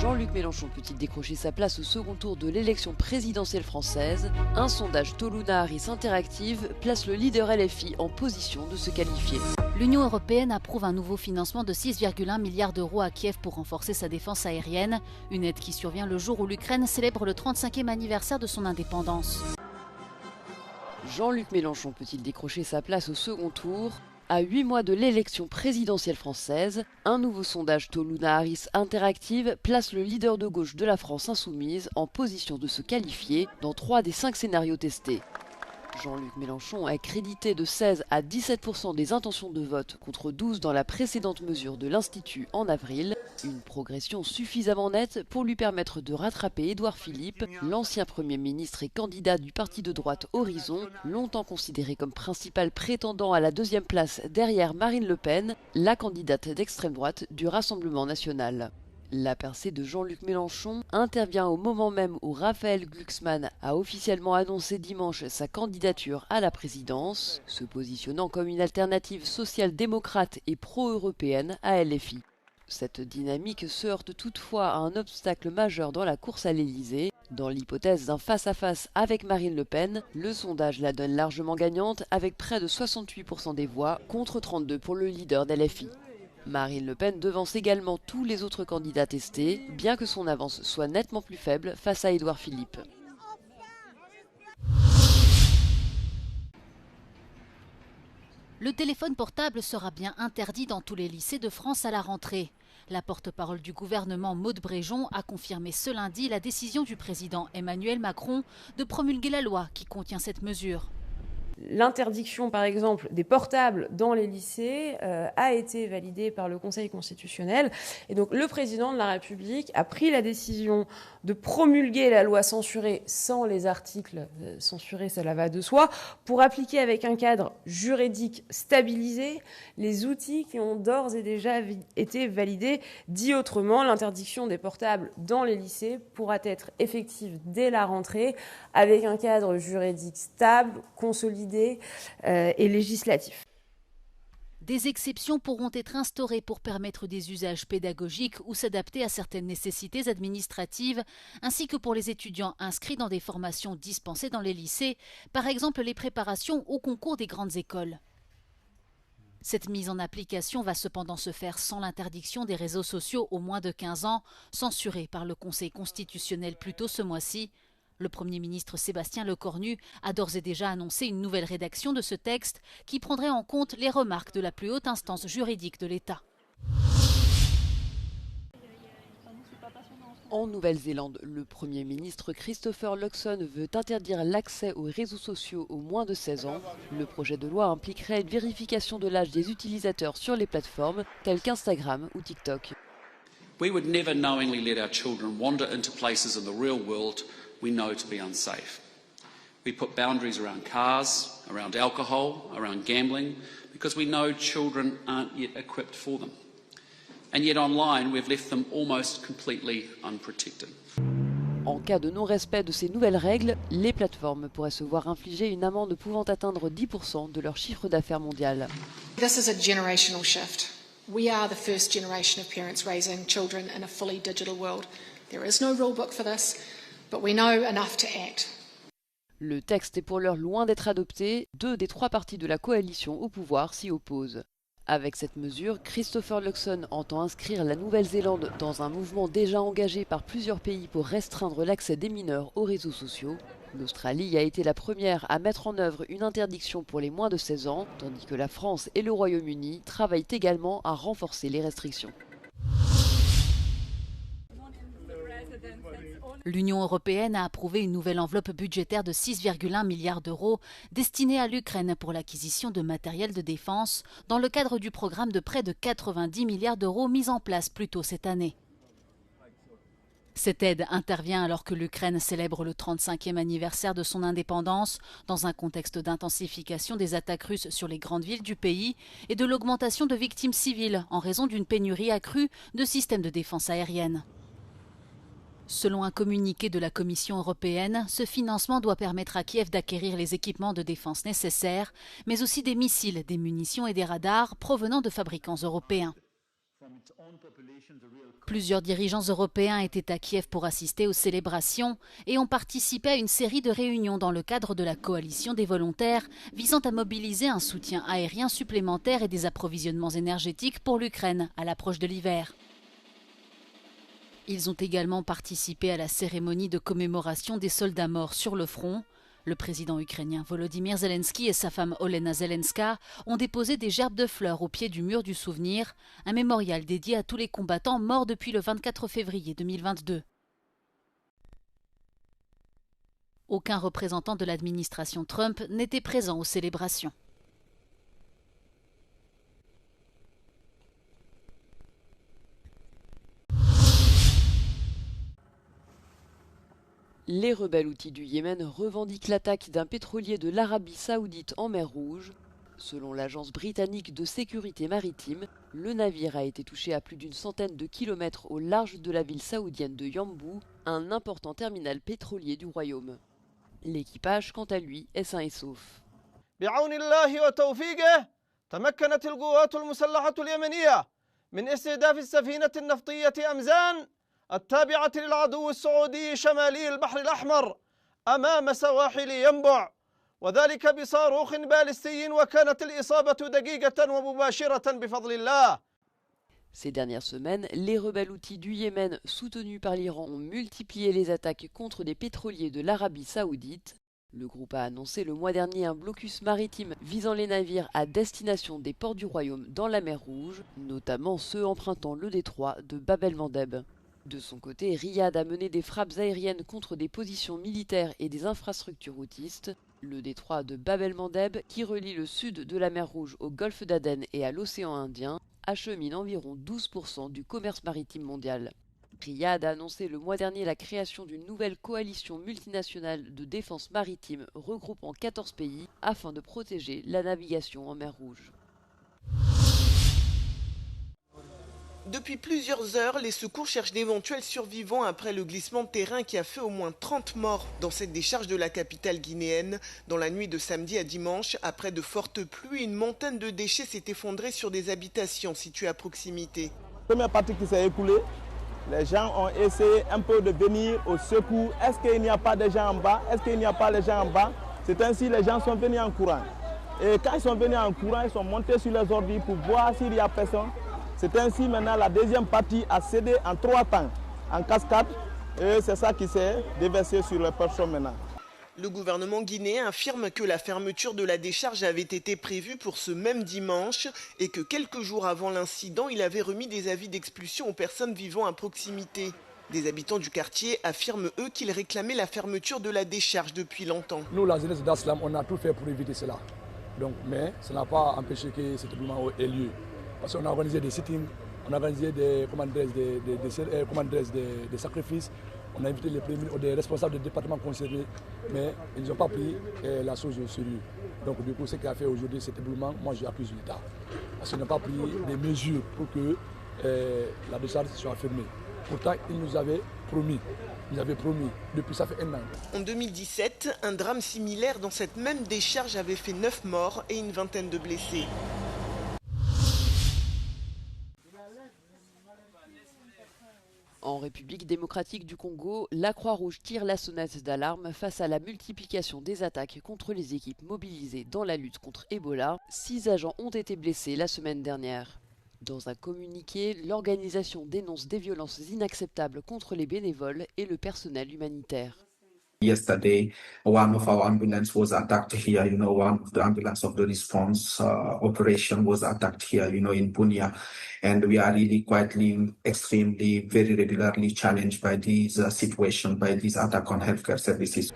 Jean-Luc Mélenchon peut-il décrocher sa place au second tour de l'élection présidentielle française? Un sondage Toluna Harris Interactive place le leader LFI en position de se qualifier. L'Union européenne approuve un nouveau financement de 6,1 milliards d'euros à Kiev pour renforcer sa défense aérienne, une aide qui survient le jour où l'Ukraine célèbre le 35e anniversaire de son indépendance. Jean-Luc Mélenchon peut-il décrocher sa place au second tour? À 8 mois de l'élection présidentielle française, un nouveau sondage Toluna Harris Interactive place le leader de gauche de la France insoumise en position de se qualifier dans 3 des 5 scénarios testés. Jean-Luc Mélenchon est crédité de 16 à 17% des intentions de vote contre 12 dans la précédente mesure de l'Institut en avril, une progression suffisamment nette pour lui permettre de rattraper Édouard Philippe, l'ancien Premier ministre et candidat du parti de droite Horizon, longtemps considéré comme principal prétendant à la 2e place derrière Marine Le Pen, la candidate d'extrême droite du Rassemblement national. La percée de Jean-Luc Mélenchon intervient au moment même où Raphaël Glucksmann a officiellement annoncé dimanche sa candidature à la présidence, se positionnant comme une alternative social-démocrate et pro-européenne à LFI. Cette dynamique se heurte toutefois à un obstacle majeur dans la course à l'Élysée. Dans l'hypothèse d'un face-à-face avec Marine Le Pen, le sondage la donne largement gagnante avec près de 68% des voix contre 32 pour le leader d'LFI. Marine Le Pen devance également tous les autres candidats testés, bien que son avance soit nettement plus faible face à Édouard Philippe. Le téléphone portable sera bien interdit dans tous les lycées de France à la rentrée. La porte-parole du gouvernement Maud Bréjon a confirmé ce lundi la décision du président Emmanuel Macron de promulguer la loi qui contient cette mesure. L'interdiction, par exemple, des portables dans les lycées a été validée par le Conseil constitutionnel. Et donc, le président de la République a pris la décision de promulguer la loi censurée sans les articles censurés, cela va de soi, pour appliquer avec un cadre juridique stabilisé les outils qui ont d'ores et déjà été validés. Dit autrement, l'interdiction des portables dans les lycées pourra être effective dès la rentrée avec un cadre juridique stable, consolidé et législatif. Des exceptions pourront être instaurées pour permettre des usages pédagogiques ou s'adapter à certaines nécessités administratives, ainsi que pour les étudiants inscrits dans des formations dispensées dans les lycées, par exemple les préparations au concours des grandes écoles. Cette mise en application va cependant se faire sans l'interdiction des réseaux sociaux aux moins de 15 ans, censurés par le Conseil constitutionnel plus tôt ce mois-ci. Le Premier ministre Sébastien Lecornu a d'ores et déjà annoncé une nouvelle rédaction de ce texte qui prendrait en compte les remarques de la plus haute instance juridique de l'État. En Nouvelle-Zélande, le Premier ministre Christopher Luxon veut interdire l'accès aux réseaux sociaux aux moins de 16 ans. Le projet de loi impliquerait une vérification de l'âge des utilisateurs sur les plateformes telles qu'Instagram ou TikTok. We would never knowingly let our children wander into places in the real world we know to be unsafe. We put boundaries around cars, around alcohol, around gambling, because we know children aren't yet equipped for them. And yet online we've left them almost completely unprotected. En cas de non-respect de ces nouvelles règles, les plateformes pourraient se voir infliger une amende pouvant atteindre 10% de leur chiffre d'affaires mondial. This is a generational shift. We are the first generation of parents raising children in a fully digital world. There is no rule book for this. But we know enough to act. Le texte est pour l'heure loin d'être adopté. 2 des 3 partis de la coalition au pouvoir s'y opposent. Avec cette mesure, Christopher Luxon entend inscrire la Nouvelle-Zélande dans un mouvement déjà engagé par plusieurs pays pour restreindre l'accès des mineurs aux réseaux sociaux. L'Australie a été la première à mettre en œuvre une interdiction pour les moins de 16 ans, tandis que la France et le Royaume-Uni travaillent également à renforcer les restrictions. L'Union européenne a approuvé une nouvelle enveloppe budgétaire de 6,1 milliards d'euros destinée à l'Ukraine pour l'acquisition de matériel de défense dans le cadre du programme de près de 90 milliards d'euros mis en place plus tôt cette année. Cette aide intervient alors que l'Ukraine célèbre le 35e anniversaire de son indépendance, dans un contexte d'intensification des attaques russes sur les grandes villes du pays et de l'augmentation de victimes civiles en raison d'une pénurie accrue de systèmes de défense aérienne. Selon un communiqué de la Commission européenne, ce financement doit permettre à Kiev d'acquérir les équipements de défense nécessaires, mais aussi des missiles, des munitions et des radars provenant de fabricants européens. Plusieurs dirigeants européens étaient à Kiev pour assister aux célébrations et ont participé à une série de réunions dans le cadre de la coalition des volontaires visant à mobiliser un soutien aérien supplémentaire et des approvisionnements énergétiques pour l'Ukraine à l'approche de l'hiver. Ils ont également participé à la cérémonie de commémoration des soldats morts sur le front. Le président ukrainien Volodymyr Zelensky et sa femme Olena Zelenska ont déposé des gerbes de fleurs au pied du mur du souvenir, un mémorial dédié à tous les combattants morts depuis le 24 février 2022. Aucun représentant de l'administration Trump n'était présent aux célébrations. Les rebelles houthis du Yémen revendiquent l'attaque d'un pétrolier de l'Arabie Saoudite en mer Rouge. Selon l'agence britannique de sécurité maritime, le navire a été touché à plus d'une centaine de kilomètres au large de la ville saoudienne de Yanbu, un important terminal pétrolier du royaume. L'équipage, quant à lui, est sain et sauf. بعون الله وتوفيقه تمكنت القوات المسلحة اليمنية من استهداف السفينة النفطية أمزان التابعة للعدو السعودي شمالي البحر الأحمر أمام سواحل ينبع وذلك بصاروخ باليستي وكانت الإصابة دقيقة ومباشرة بفضل الله. Ces dernières semaines, les rebelles houthis du Yémen, soutenus par l'Iran, ont multiplié les attaques contre des pétroliers de l'Arabie Saoudite. Le groupe a annoncé le mois dernier un blocus maritime visant les navires à destination des ports du royaume dans la mer Rouge, notamment ceux empruntant le détroit de Bab el-Mandeb. De son côté, Riyad a mené des frappes aériennes contre des positions militaires et des infrastructures houtistes. Le détroit de Bab el-Mandeb, qui relie le sud de la mer Rouge au golfe d'Aden et à l'océan Indien, achemine environ 12% du commerce maritime mondial. Riyad a annoncé le mois dernier la création d'une nouvelle coalition multinationale de défense maritime regroupant 14 pays afin de protéger la navigation en mer Rouge. Depuis plusieurs heures, les secours cherchent d'éventuels survivants après le glissement de terrain qui a fait au moins 30 morts dans cette décharge de la capitale guinéenne. Dans la nuit de samedi à dimanche, après de fortes pluies, une montagne de déchets s'est effondrée sur des habitations situées à proximité. Première partie qui s'est écoulée, les gens ont essayé un peu de venir au secours. Est-ce qu'il n'y a pas de gens en bas? Est-ce qu'il n'y a pas de gens en bas? C'est ainsi que les gens sont venus en courant. Et quand ils sont venus en courant, ils sont montés sur les ordi pour voir s'il y a personne. C'est ainsi maintenant la deuxième partie a cédé en 3 temps, en cascade, et c'est ça qui s'est déversé sur les personnes maintenant. Le gouvernement guinéen affirme que la fermeture de la décharge avait été prévue pour ce même dimanche et que quelques jours avant l'incident, il avait remis des avis d'expulsion aux personnes vivant à proximité. Des habitants du quartier affirment eux qu'ils réclamaient la fermeture de la décharge depuis longtemps. Nous, la jeunesse d'Aslam, on a tout fait pour éviter cela. Donc, mais ça n'a pas empêché que cet événement ait lieu. Parce qu'on a organisé des sittings, on a organisé des sacrifices, on a invité les responsables des départements concernés, mais ils n'ont pas pris la chose au sérieux. Donc du coup, ce qui a fait aujourd'hui cet éboulement, moi j'accuse l'État. Parce qu'ils n'ont pas pris des mesures pour que la décharge soit fermée. Pourtant, ils nous avaient promis. Depuis ça fait 1 an. En 2017, un drame similaire dans cette même décharge avait fait 9 morts et une vingtaine de blessés. En République démocratique du Congo, la Croix-Rouge tire la sonnette d'alarme face à la multiplication des attaques contre les équipes mobilisées dans la lutte contre Ebola. 6 agents ont été blessés la semaine dernière. Dans un communiqué, l'organisation dénonce des violences inacceptables contre les bénévoles et le personnel humanitaire. Yesterday, one of our ambulance was attacked here. One of the ambulance of the response operation was attacked here, in Bunia. And we are really extremely, very regularly challenged by these situations, by these attacks on healthcare services.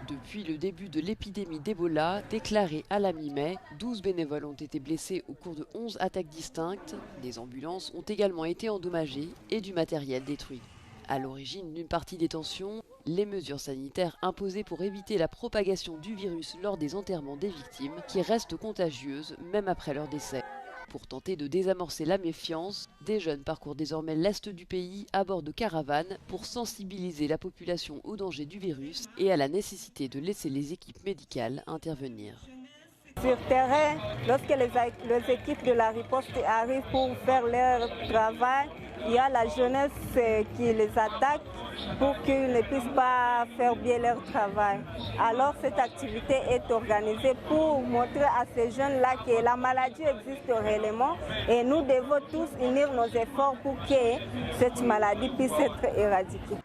Depuis le début de l'épidémie d'Ebola, déclarée à la mi-mai, 12 bénévoles ont été blessés au cours de 11 attaques distinctes. Des ambulances ont également été endommagées et du matériel détruit. À l'origine d'une partie des tensions, les mesures sanitaires imposées pour éviter la propagation du virus lors des enterrements des victimes, qui restent contagieuses même après leur décès. Pour tenter de désamorcer la méfiance, des jeunes parcourent désormais l'est du pays à bord de caravanes pour sensibiliser la population au danger du virus et à la nécessité de laisser les équipes médicales intervenir. Sur terrain, lorsque les équipes de la riposte arrivent pour faire leur travail, il y a la jeunesse qui les attaque pour qu'ils ne puissent pas faire bien leur travail. Alors cette activité est organisée pour montrer à ces jeunes-là que la maladie existe réellement et nous devons tous unir nos efforts pour que cette maladie puisse être éradiquée.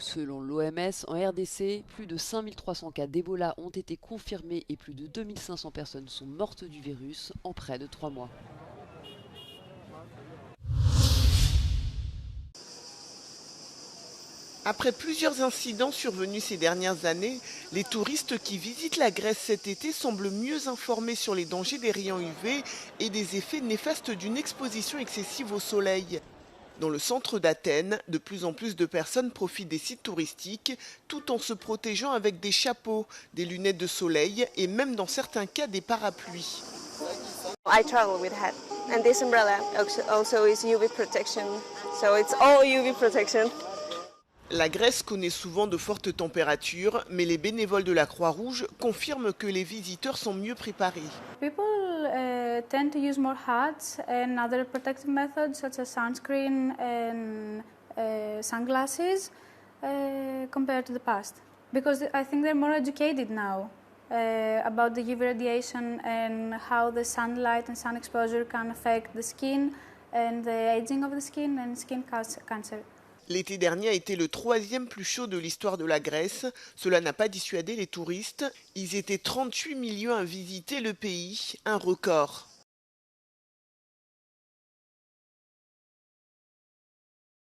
Selon l'OMS, en RDC, plus de 5300 cas d'Ebola ont été confirmés et plus de 2500 personnes sont mortes du virus en près de 3 mois. Après plusieurs incidents survenus ces dernières années, les touristes qui visitent la Grèce cet été semblent mieux informés sur les dangers des rayons UV et des effets néfastes d'une exposition excessive au soleil. Dans le centre d'Athènes, de plus en plus de personnes profitent des sites touristiques tout en se protégeant avec des chapeaux, des lunettes de soleil et même dans certains cas des parapluies. I travel with hat and this umbrella also is UV protection. So it's all UV protection. La Grèce connaît souvent de fortes températures, mais les bénévoles de la Croix-Rouge confirment que les visiteurs sont mieux préparés. People tend to use more hats and other protective methods such as sunscreen and sunglasses compared to the past. Because I think they're more educated now about the UV radiation and how the sunlight and sun exposure can affect the skin and the aging of the skin and skin cancer. L'été dernier a été le 3e plus chaud de l'histoire de la Grèce. Cela n'a pas dissuadé les touristes. Ils étaient 38 millions à visiter le pays, un record.